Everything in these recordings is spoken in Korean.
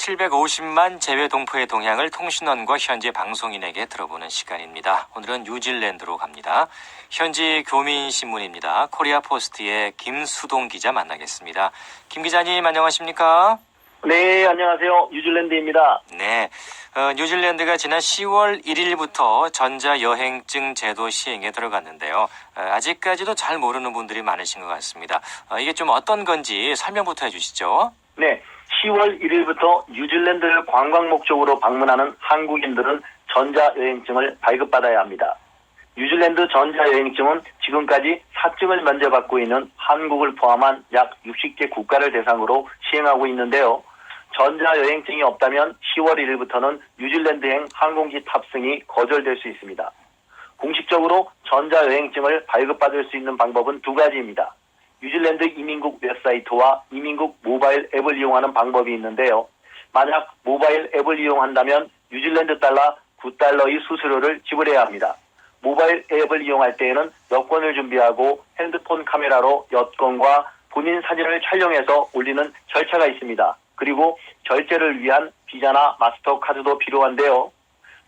750만 제외 동포의 동향을 통신원과 현지 방송인에게 들어보는 시간입니다. 오늘은 뉴질랜드로 갑니다. 현지 교민신문입니다. 코리아 포스트의 김수동 기자 만나겠습니다. 김 기자님 안녕하십니까? 네, 안녕하세요. 뉴질랜드입니다. 네, 뉴질랜드가 지난 10월 1일부터 전자여행증 제도 시행에 들어갔는데요. 아직까지도 잘 모르는 분들이 많으신 것 같습니다. 이게 좀 어떤 건지 설명부터 해주시죠. 네, 10월 1일부터 뉴질랜드를 관광 목적으로 방문하는 한국인들은 전자여행증을 발급받아야 합니다. 뉴질랜드 전자여행증은 지금까지 사증을 면제받고 있는 한국을 포함한 약 60개 국가를 대상으로 시행하고 있는데요. 전자여행증이 없다면 10월 1일부터는 뉴질랜드행 항공기 탑승이 거절될 수 있습니다. 공식적으로 전자여행증을 발급받을 수 있는 방법은 두 가지입니다. 뉴질랜드 이민국 웹사이트와 이민국 모바일 앱을 이용하는 방법이 있는데요. 만약 모바일 앱을 이용한다면 뉴질랜드 달러 9달러의 수수료를 지불해야 합니다. 모바일 앱을 이용할 때에는 여권을 준비하고 핸드폰 카메라로 여권과 본인 사진을 촬영해서 올리는 절차가 있습니다. 그리고 결제를 위한 비자나 마스터카드도 필요한데요.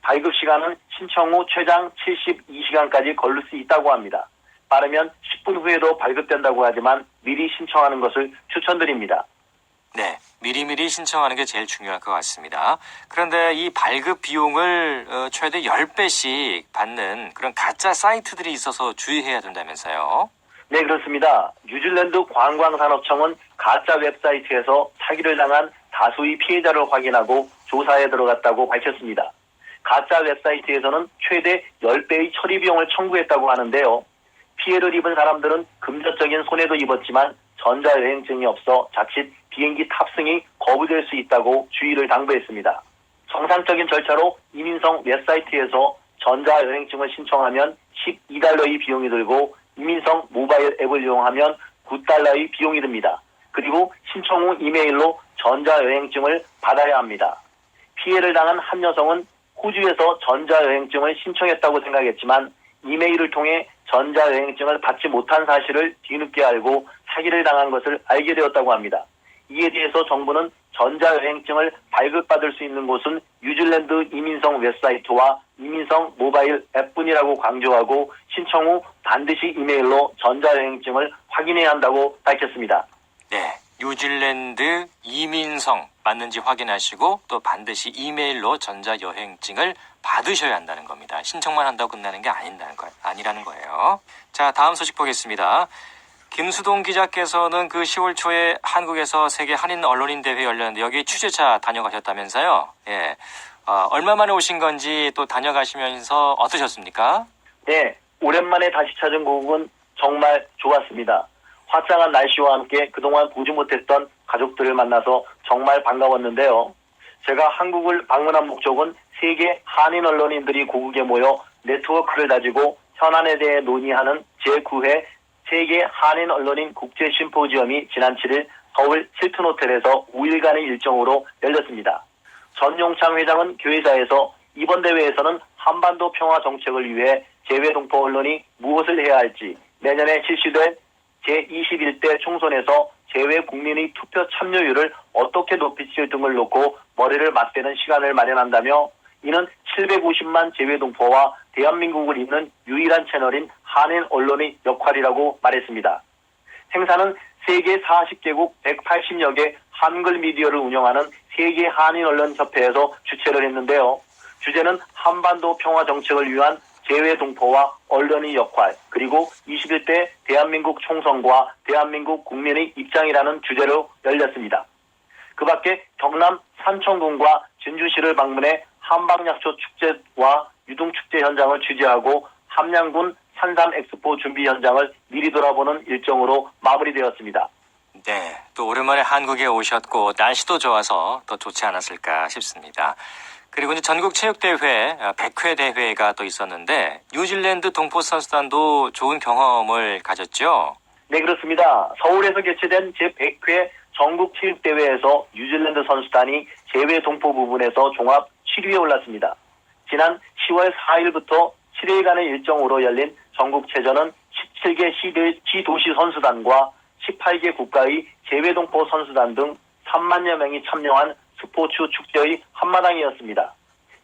발급 시간은 신청 후 최장 72시간까지 걸릴 수 있다고 합니다. 빠르면 10분 후에도 발급된다고 하지만 미리 신청하는 것을 추천드립니다. 네, 미리미리 신청하는 게 제일 중요할 것 같습니다. 그런데 이 발급 비용을 최대 10배씩 받는 그런 가짜 사이트들이 있어서 주의해야 된다면서요? 네, 그렇습니다. 뉴질랜드 관광산업청은 가짜 웹사이트에서 사기를 당한 다수의 피해자를 확인하고 조사에 들어갔다고 밝혔습니다. 가짜 웹사이트에서는 최대 10배의 처리 비용을 청구했다고 하는데요. 피해를 입은 사람들은 금전적인 손해도 입었지만 전자여행증이 없어 자칫 비행기 탑승이 거부될 수 있다고 주의를 당부했습니다. 정상적인 절차로 이민성 웹사이트에서 전자여행증을 신청하면 12달러의 비용이 들고 이민성 모바일 앱을 이용하면 9달러의 비용이 듭니다. 그리고 신청 후 이메일로 전자여행증을 받아야 합니다. 피해를 당한 한 여성은 호주에서 전자여행증을 신청했다고 생각했지만 이메일을 통해 전자여행증을 받지 못한 사실을 뒤늦게 알고 사기를 당한 것을 알게 되었다고 합니다. 이에 대해서 정부는 전자여행증을 발급받을 수 있는 곳은 뉴질랜드 이민성 웹사이트와 이민성 모바일 앱뿐이라고 강조하고 신청 후 반드시 이메일로 전자여행증을 확인해야 한다고 밝혔습니다. 네, 뉴질랜드 이민성 맞는지 확인하시고 또 반드시 이메일로 전자여행증을 받으셔야 한다는 겁니다. 신청만 한다고 끝나는 게 아니라는 거예요. 자, 다음 소식 보겠습니다. 김수동 기자께서는 그 10월 초에 한국에서 세계 한인 언론인 대회 열렸는데 여기 취재차 다녀가셨다면서요? 예. 얼마 만에 오신 건지 또 다녀가시면서 어떠셨습니까? 네, 오랜만에 다시 찾은 고국은 정말 좋았습니다. 화창한 날씨와 함께 그동안 보지 못했던 가족들을 만나서 정말 반가웠는데요. 제가 한국을 방문한 목적은 세계 한인 언론인들이 고국에 모여 네트워크를 다지고 현안에 대해 논의하는 제9회 세계 한인 언론인 국제 심포지엄이 지난 7일 서울 힐튼 호텔에서 5일간의 일정으로 열렸습니다. 전용창 회장은 교회사에서 이번 대회에서는 한반도 평화 정책을 위해 재외동포 언론이 무엇을 해야 할지, 내년에 실시될 제21대 총선에서 재외 국민의 투표 참여율을 어떻게 높일지 등을 놓고 머리를 맞대는 시간을 마련한다며 이는 750만 재외동포와 대한민국을 잇는 유일한 채널인 한인 언론의 역할이라고 말했습니다. 행사는 세계 40개국 180여 개 한글 미디어를 운영하는 세계 한인 언론 협회에서 주최를 했는데요. 주제는 한반도 평화 정책을 위한 재외동포와 언론의 역할, 그리고 21대 대한민국 총선과 대한민국 국민의 입장이라는 주제로 열렸습니다. 그 밖에 경남 산청군과 진주시를 방문해 한방약초 축제와 유등축제 현장을 취재하고 함양군 산삼 엑스포 준비 현장을 미리 돌아보는 일정으로 마무리되었습니다. 네, 또 오랜만에 한국에 오셨고 날씨도 좋아서 더 좋지 않았을까 싶습니다. 그리고 이제 전국체육대회 100회 대회가 또 있었는데 뉴질랜드 동포 선수단도 좋은 경험을 가졌죠? 네, 그렇습니다. 서울에서 개최된 제100회 전국체육대회에서 뉴질랜드 선수단이 제외 동포 부분에서 종합 7위에 올랐습니다. 지난 10월 4일부터 7일간의 일정으로 열린 전국체전은 17개 시도시 선수단과 18개 국가의 제외동포 선수단 등 3만여 명이 참여한 스포츠 축제의 한마당이었습니다.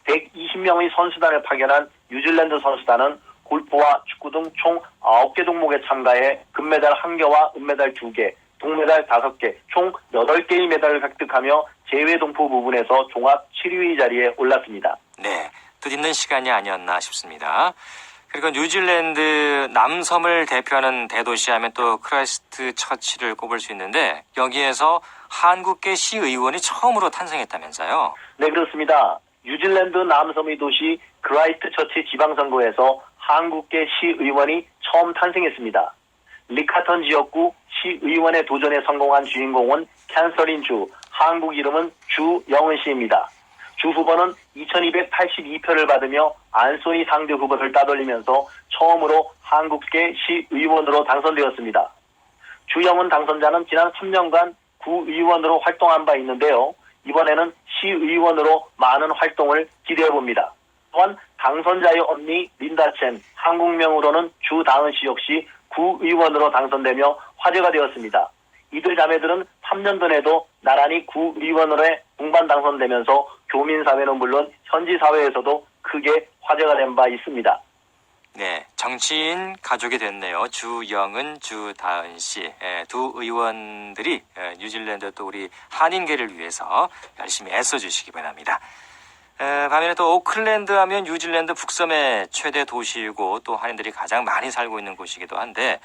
120명의 선수단을 파견한 뉴질랜드 선수단은 골프와 축구 등 총 9개 종목에 참가해 금메달 1개와 은메달 2개, 동메달 5개, 총 8개의 메달을 획득하며 제외동포 부분에서 종합 7위 자리에 올랐습니다. 네, 뜻있는 시간이 아니었나 싶습니다. 그리고 뉴질랜드 남섬을 대표하는 대도시 하면 또 크라이스트 처치를 꼽을 수 있는데 여기에서 한국계 시의원이 처음으로 탄생했다면서요? 네, 그렇습니다. 뉴질랜드 남섬의 도시 크라이스트처치 지방선거에서 한국계 시의원이 처음 탄생했습니다. 리카턴 지역구 시의원의 도전에 성공한 주인공은 캔서린 주, 한국 이름은 주영은 씨입니다. 주 후보는 2282표를 받으며 안소니 상대 후보를 따돌리면서 처음으로 한국계 시의원으로 당선되었습니다. 주영은 당선자는 지난 3년간 구의원으로 활동한 바 있는데요. 이번에는 시의원으로 많은 활동을 기대해봅니다. 또한 당선자의 언니 린다 첸, 한국명으로는 주다은 씨 역시 구의원으로 당선되며 화제가 되었습니다. 이들 자매들은 3년 전에도 나란히 구의원으로의 동반 당선되면서 교민사회는 물론 현지 사회에서도 크게 화제가 된 바 있습니다. 네, 정치인 가족이 됐네요. 주영은, 주다은 씨. 두 의원들이 뉴질랜드 또 우리 한인계를 위해서 열심히 애써주시기 바랍니다. 반면에 또 오클랜드 하면 뉴질랜드 북섬의 최대 도시이고 또 한인들이 가장 많이 살고 있는 곳이기도 한데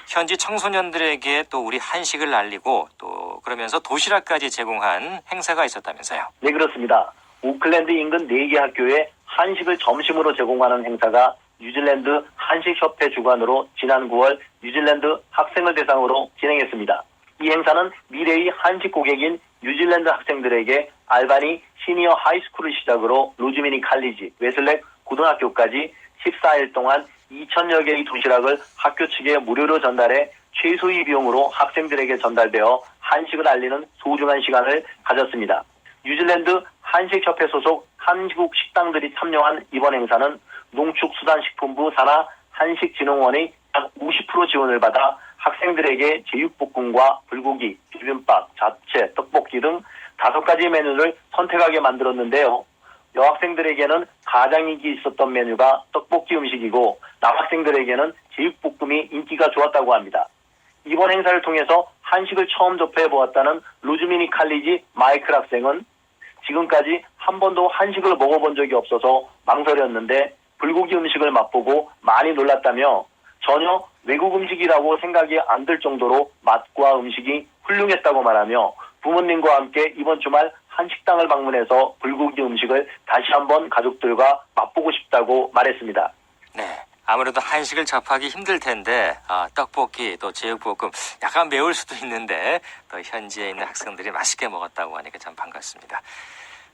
현지 청소년들에게 또 우리 한식을 알리고 또 그러면서 도시락까지 제공한 행사가 있었다면서요. 네, 그렇습니다. 오클랜드 인근 4개 학교에 한식을 점심으로 제공하는 행사가 뉴질랜드 한식협회 주관으로 지난 9월 뉴질랜드 학생을 대상으로 진행했습니다. 이 행사는 미래의 한식 고객인 뉴질랜드 학생들에게 알바니 시니어 하이스쿨을 시작으로 로즈미니 칼리지, 웨슬렉 고등학교까지 14일 동안 2,000여 개의 도시락을 학교 측에 무료로 전달해 최소의 비용으로 학생들에게 전달되어 한식을 알리는 소중한 시간을 가졌습니다. 뉴질랜드 한식협회 소속 한국 식당들이 참여한 이번 행사는 농축수산식품부 산하 한식진흥원의 약 50% 지원을 받아 학생들에게 제육볶음과 불고기, 비빔밥, 잡채, 떡볶이 등 5가지 메뉴를 선택하게 만들었는데요. 여학생들에게는 가장 인기 있었던 메뉴가 떡볶이 음식이고 남학생들에게는 제육볶음이 인기가 좋았다고 합니다. 이번 행사를 통해서 한식을 처음 접해보았다는 로즈미니 칼리지 마이클 학생은 지금까지 한 번도 한식을 먹어본 적이 없어서 망설였는데 불고기 음식을 맛보고 많이 놀랐다며 전혀 외국 음식이라고 생각이 안 들 정도로 맛과 음식이 훌륭했다고 말하며 부모님과 함께 이번 주말 한식당을 방문해서 불고기 음식을 다시 한번 가족들과 맛보고 싶다고 말했습니다. 네, 아무래도 한식을 접하기 힘들 텐데 떡볶이 또 제육볶음 약간 매울 수도 있는데 또 현지에 있는 학생들이 맛있게 먹었다고 하니까 참 반갑습니다.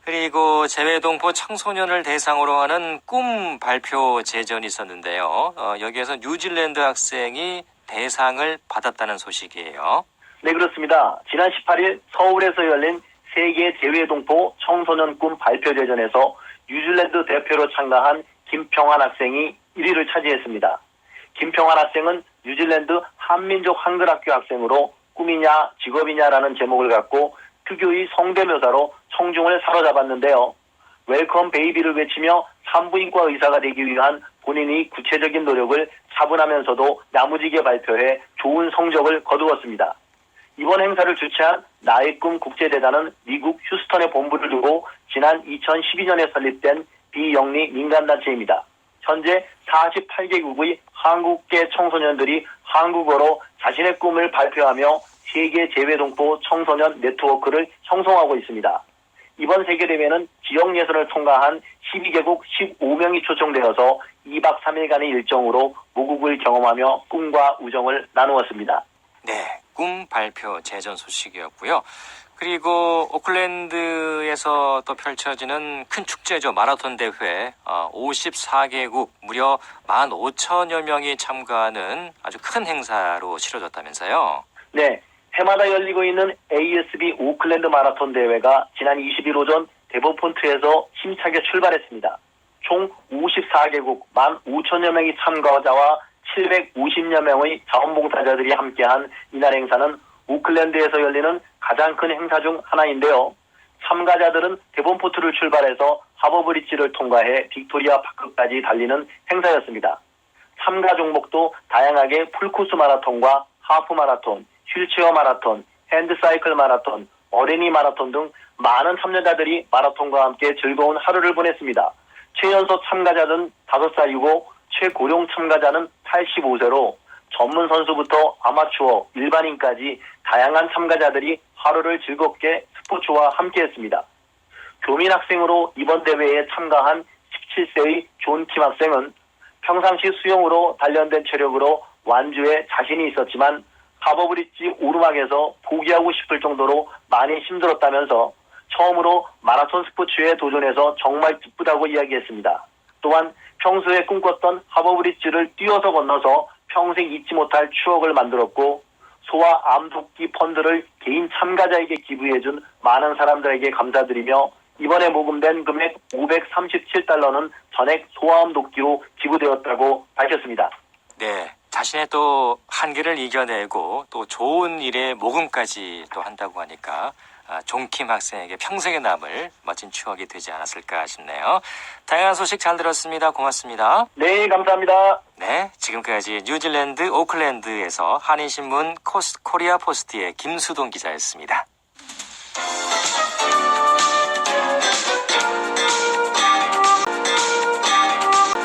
그리고 재외동포 청소년을 대상으로 하는 꿈 발표 제전이 있었는데요. 여기에서 뉴질랜드 학생이 대상을 받았다는 소식이에요. 네, 그렇습니다. 지난 18일 서울에서 열린 세계 재외동포 청소년 꿈 발표 대전에서 뉴질랜드 대표로 참가한 김평환 학생이 1위를 차지했습니다. 김평환 학생은 뉴질랜드 한민족 한글학교 학생으로 꿈이냐 직업이냐라는 제목을 갖고 특유의 성대묘사로 청중을 사로잡았는데요. 웰컴 베이비를 외치며 산부인과 의사가 되기 위한 본인이 구체적인 노력을 차분하면서도 야무지게 발표해 좋은 성적을 거두었습니다. 이번 행사를 주최한 나의 꿈 국제대단은 미국 휴스턴에 본부를 두고 지난 2012년에 설립된 비영리 민간단체입니다. 현재 48개국의 한국계 청소년들이 한국어로 자신의 꿈을 발표하며 세계 재외동포 청소년 네트워크를 형성하고 있습니다. 이번 세계대회는 지역 예선을 통과한 12개국 15명이 초청되어서 2박 3일간의 일정으로 모국을 경험하며 꿈과 우정을 나누었습니다. 네, 꿈 발표 제전 소식이었고요. 그리고 오클랜드에서 또 펼쳐지는 큰 축제죠. 마라톤 대회 54개국 무려 15,000여 명이 참가하는 아주 큰 행사로 치러졌다면서요. 네, 해마다 열리고 있는 ASB 오클랜드 마라톤 대회가 지난 20일 오전 데버폰트에서 힘차게 출발했습니다. 총 54개국 15,000여 명의 참가자와 750여 명의 자원봉사자들이 함께한 이날 행사는 오클랜드에서 열리는 가장 큰 행사 중 하나인데요. 참가자들은 데본포트를 출발해서 하버브리지를 통과해 빅토리아 파크까지 달리는 행사였습니다. 참가 종목도 다양하게 풀코스 마라톤과 하프 마라톤, 휠체어 마라톤, 핸드사이클 마라톤, 어린이 마라톤 등 많은 참여자들이 마라톤과 함께 즐거운 하루를 보냈습니다. 최연소 참가자는 5살이고 최고령 참가자는 85세로 전문 선수부터 아마추어, 일반인까지 다양한 참가자들이 하루를 즐겁게 스포츠와 함께했습니다. 교민 학생으로 이번 대회에 참가한 17세의 존 킴 학생은 평상시 수영으로 단련된 체력으로 완주에 자신이 있었지만 하버브리지 오르막에서 포기하고 싶을 정도로 많이 힘들었다면서 처음으로 마라톤 스포츠에 도전해서 정말 기쁘다고 이야기했습니다. 또한 평소에 꿈꿨던 하버브리지를 뛰어서 건너서 평생 잊지 못할 추억을 만들었고 소아 암 돕기 펀드를 개인 참가자에게 기부해준 많은 사람들에게 감사드리며 이번에 모금된 금액 537달러는 전액 소아암 돕기로 기부되었다고 밝혔습니다. 네. 자신의 또 한계를 이겨내고 또 좋은 일에 모금까지 또 한다고 하니까 존킴 학생에게 평생에 남을 멋진 추억이 되지 않았을까 싶네요. 다양한 소식 잘 들었습니다. 고맙습니다. 네, 감사합니다. 네, 지금까지 뉴질랜드 오클랜드에서 한인신문 코리아 포스트의 김수동 기자였습니다.